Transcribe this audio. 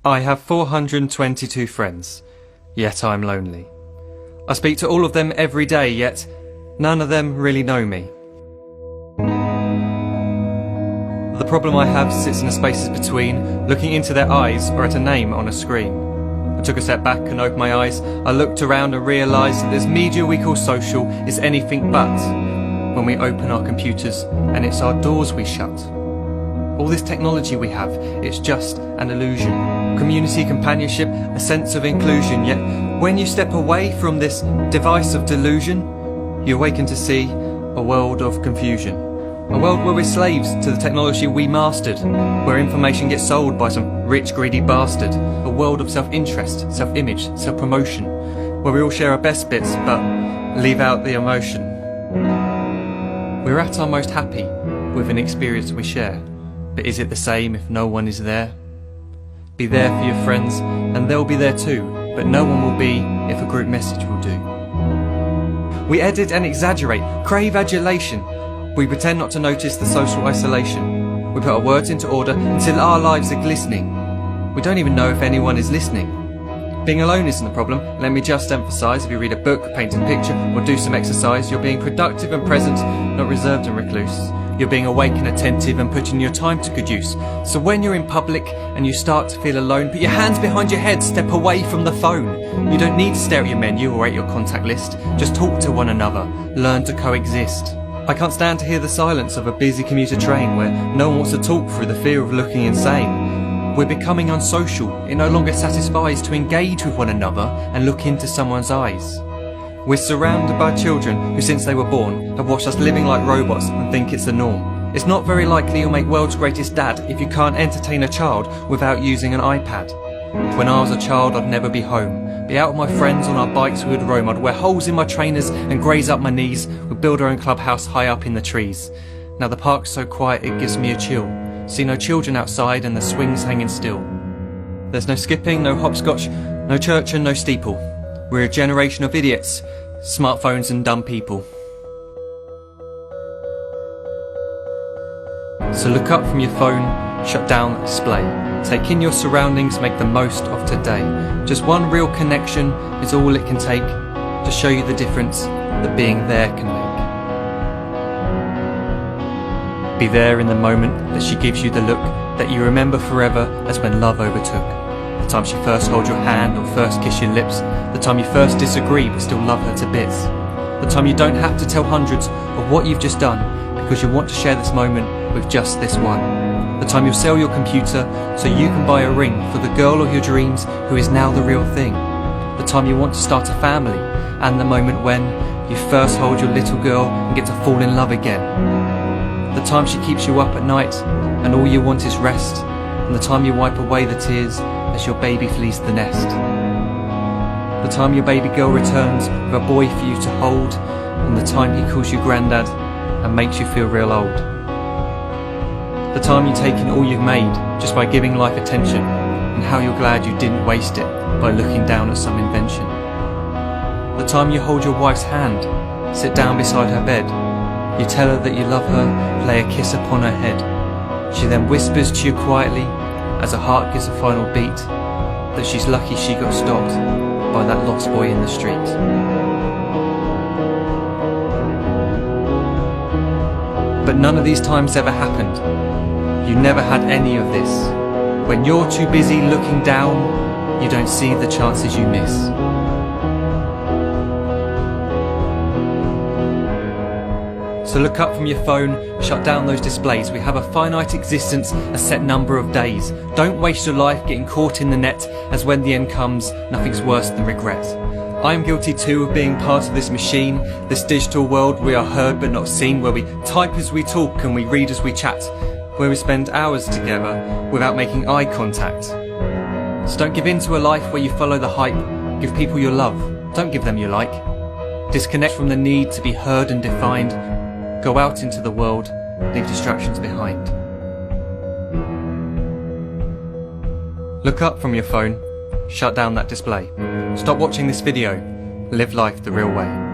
I have 422 friends, yet I'm lonely. I speak to all of them every day, yet none of them really know me. The problem I have sits in the spaces between looking into their eyes or at a name on a screen. I took a step back and opened my eyes. I looked around and realised that this media we call social is anything but when we open our computers and it's our doors we shut. All this technology we have, it's just an illusion. Community, companionship, a sense of inclusion. Yet when you step away from this device of delusion, you awaken to see a world of confusion. A world where we're slaves to the technology we mastered, where information gets sold by some rich, greedy bastard. A world of self-interest, self-image, self-promotion, where we all share our best bits but leave out the emotion. We're at our most happy with an experience we share. But is it the same if no one is there? Be there for your friends, and they'll be there too, but no one will be if a group message will do. We edit and exaggerate, crave adulation. We pretend not to notice the social isolation. We put our words into order until our lives are glistening. We don't even know if anyone is listening. Being alone isn't the problem. Let me just emphasise, if you read a book, paint a picture, or do some exercise, you're being productive and present, not reserved and recluse. You're being awake and attentive and putting your time to good use. So when you're in public and you start to feel alone, put your hands behind your head, step away from the phone. You don't need to stare at your menu or at your contact list. Just talk to one another. Learn to coexist. I can't stand to hear the silence of a busy commuter train where no one wants to talk through the fear of looking insane. We're becoming unsocial. It no longer satisfies to engage with one another and look into someone's eyes. We're surrounded by children who, since they were born, have watched us living like robots and think it's the norm. It's not very likely you'll make world's greatest dad if you can't entertain a child without using an iPad. When I was a child, I'd never be home. Be out with my friends on our bikes we would roam. I'd wear holes in my trainers and graze up my knees. We'd build our own clubhouse high up in the trees. Now the park's so quiet it gives me a chill. See no children outside and the swings hanging still. There's no skipping, no hopscotch, no church and no steeple. We're a generation of idiots, smartphones and dumb people. So look up from your phone, shut down the display. Take in your surroundings, make the most of today. Just one real connection is all it can take to show you the difference that being there can make. Be there in the moment that she gives you the look that you remember forever as when love overtook. The time she first holds your hand or first kiss your lips. The time you first disagree but still love her to bits. The time you don't have to tell hundreds of what you've just done because you want to share this moment with just this one. The time you'll sell your computer so you can buy a ring for the girl of your dreams who is now the real thing. The time you want to start a family, and the moment when you first hold your little girl and get to fall in love again. The time she keeps you up at night and all you want is rest, and the time you wipe away the tears as your baby flees the nest. The time your baby girl returns with a boy for you to hold, and the time he calls you granddad and makes you feel real old. The time you take in all you've made just by giving life attention, and how you're glad you didn't waste it by looking down at some invention. The time you hold your wife's hand, sit down beside her bed, you tell her that you love her, lay a kiss upon her head. She then whispers to you quietly, as her heart gives a final beat, that she's lucky she got stopped by that lost boy in the street. But none of these times ever happened. You never had any of this. When you're too busy looking down, you don't see the chances you miss. So look up from your phone, shut down those displays. We have a finite existence, a set number of days. Don't waste your life getting caught in the net, as when the end comes, nothing's worse than regret. I am guilty too of being part of this machine, this digital world we are heard but not seen, where we type as we talk and we read as we chat, where we spend hours together without making eye contact. So don't give in to a life where you follow the hype. Give people your love, don't give them your like. Disconnect from the need to be heard and defined. Go out into the world, leave distractions behind. Look up from your phone, shut down that display. Stop watching this video, live life the real way.